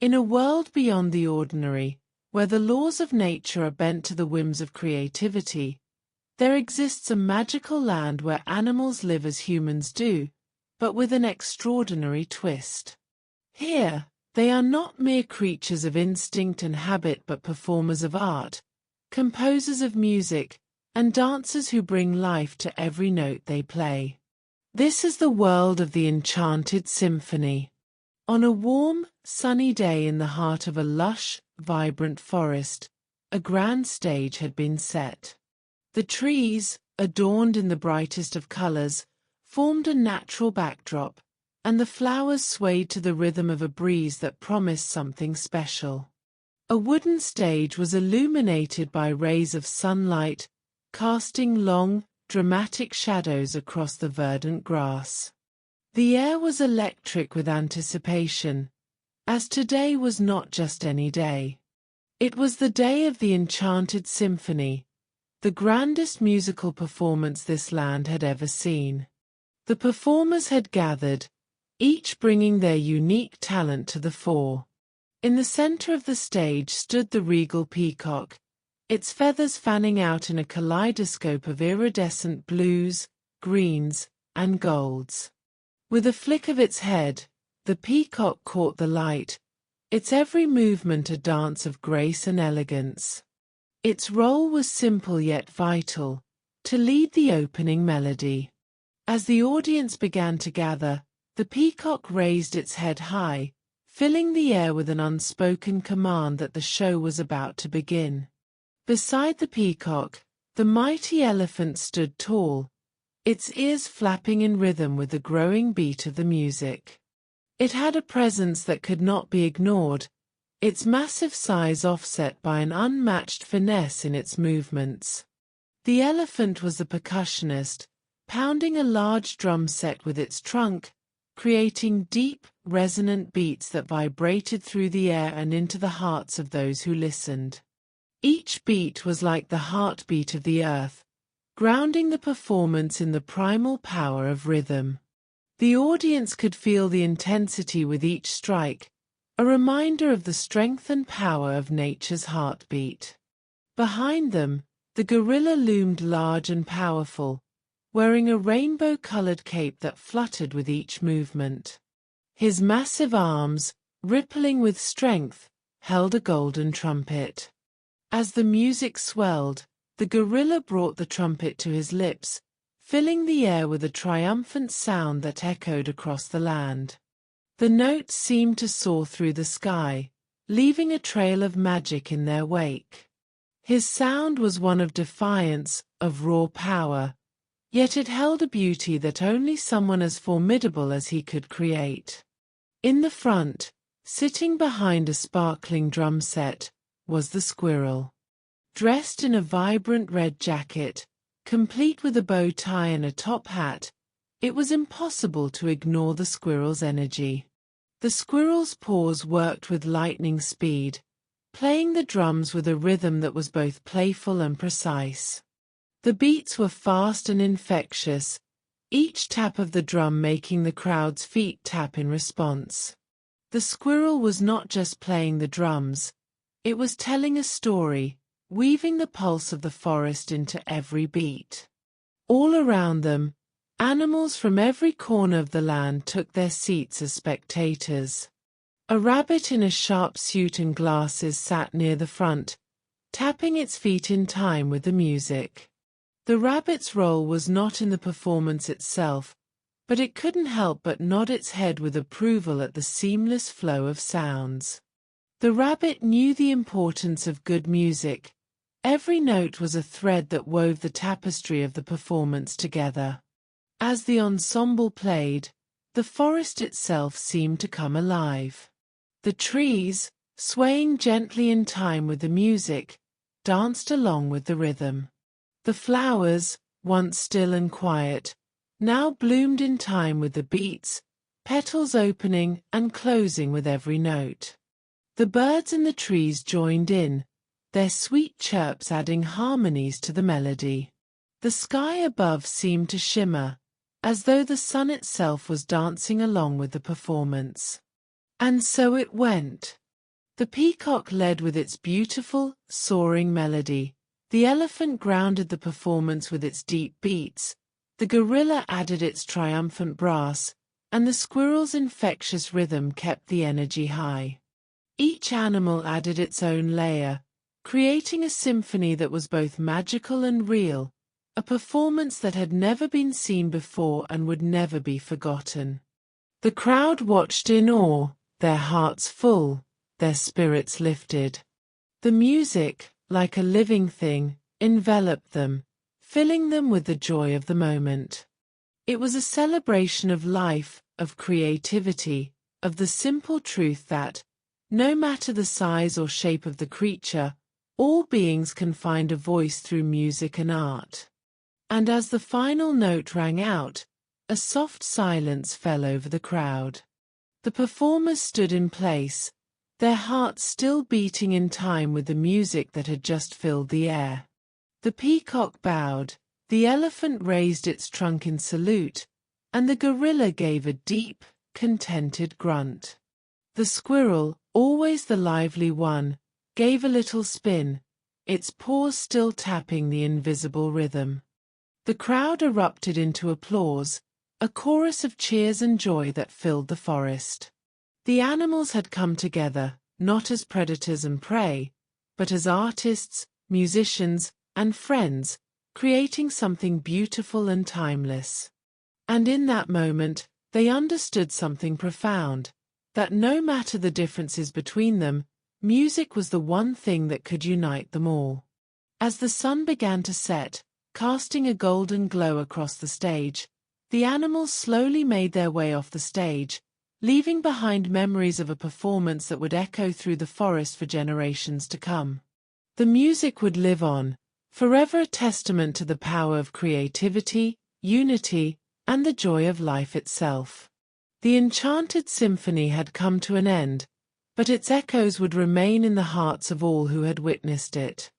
In a world beyond the ordinary, where the laws of nature are bent to the whims of creativity, there exists a magical land where animals live as humans do, but with an extraordinary twist. Here, they are not mere creatures of instinct and habit but performers of art, composers of music, and dancers who bring life to every note they play. This is the world of the Enchanted Symphony. On a warm, sunny day in the heart of a lush, vibrant forest, a grand stage had been set. The trees, adorned in the brightest of colors, formed a natural backdrop, and the flowers swayed to the rhythm of a breeze that promised something special. A wooden stage was illuminated by rays of sunlight, casting long, dramatic shadows across the verdant grass. The air was electric with anticipation, as today was not just any day. It was the day of the Enchanted Symphony, the grandest musical performance this land had ever seen. The performers had gathered, each bringing their unique talent to the fore. In the center of the stage stood the regal peacock, its feathers fanning out in a kaleidoscope of iridescent blues, greens, and golds. With a flick of its head, the peacock caught the light, its every movement a dance of grace and elegance. Its role was simple yet vital, to lead the opening melody. As the audience began to gather, the peacock raised its head high, filling the air with an unspoken command that the show was about to begin. Beside the peacock, the mighty elephant stood tall, its ears flapping in rhythm with the growing beat of the music. It had a presence that could not be ignored, its massive size offset by an unmatched finesse in its movements. The elephant was the percussionist, pounding a large drum set with its trunk, creating deep, resonant beats that vibrated through the air and into the hearts of those who listened. Each beat was like the heartbeat of the earth, grounding the performance in the primal power of rhythm. The audience could feel the intensity with each strike, a reminder of the strength and power of nature's heartbeat. Behind them, the gorilla loomed large and powerful, wearing a rainbow-colored cape that fluttered with each movement. His massive arms, rippling with strength, held a golden trumpet. As the music swelled, the gorilla brought the trumpet to his lips, filling the air with a triumphant sound that echoed across the land. The notes seemed to soar through the sky, leaving a trail of magic in their wake. His sound was one of defiance, of raw power, yet it held a beauty that only someone as formidable as he could create. In the front, sitting behind a sparkling drum set, was the squirrel. Dressed in a vibrant red jacket, complete with a bow tie and a top hat, it was impossible to ignore the squirrel's energy. The squirrel's paws worked with lightning speed, playing the drums with a rhythm that was both playful and precise. The beats were fast and infectious, each tap of the drum making the crowd's feet tap in response. The squirrel was not just playing the drums, it was telling a story, weaving the pulse of the forest into every beat. All around them, animals from every corner of the land took their seats as spectators. A rabbit in a sharp suit and glasses sat near the front, tapping its feet in time with the music. The rabbit's role was not in the performance itself, but it couldn't help but nod its head with approval at the seamless flow of sounds. The rabbit knew the importance of good music. Every note was a thread that wove the tapestry of the performance together. As the ensemble played, the forest itself seemed to come alive. The trees, swaying gently in time with the music, danced along with the rhythm. The flowers, once still and quiet, now bloomed in time with the beats, petals opening and closing with every note. The birds in the trees joined in, their sweet chirps adding harmonies to the melody. The sky above seemed to shimmer, as though the sun itself was dancing along with the performance. And so it went. The peacock led with its beautiful, soaring melody. The elephant grounded the performance with its deep beats. The gorilla added its triumphant brass, and the squirrel's infectious rhythm kept the energy high. Each animal added its own layer, creating a symphony that was both magical and real, a performance that had never been seen before and would never be forgotten. The crowd watched in awe, their hearts full, their spirits lifted. The music, like a living thing, enveloped them, filling them with the joy of the moment. It was a celebration of life, of creativity, of the simple truth that, no matter the size or shape of the creature, all beings can find a voice through music and art. And as the final note rang out, a soft silence fell over the crowd. The performers stood in place, their hearts still beating in time with the music that had just filled the air. The peacock bowed, the elephant raised its trunk in salute, and the gorilla gave a deep, contented grunt. The squirrel, always the lively one, gave a little spin, its paws still tapping the invisible rhythm. The crowd erupted into applause, a chorus of cheers and joy that filled the forest. The animals had come together, not as predators and prey, but as artists, musicians, and friends, creating something beautiful and timeless. And in that moment, they understood something profound, that no matter the differences between them, music was the one thing that could unite them all. As the sun began to set, casting a golden glow across the stage, the animals slowly made their way off the stage, leaving behind memories of a performance that would echo through the forest for generations to come. The music would live on, forever a testament to the power of creativity, unity, and the joy of life itself. The Enchanted Symphony had come to an end, but its echoes would remain in the hearts of all who had witnessed it.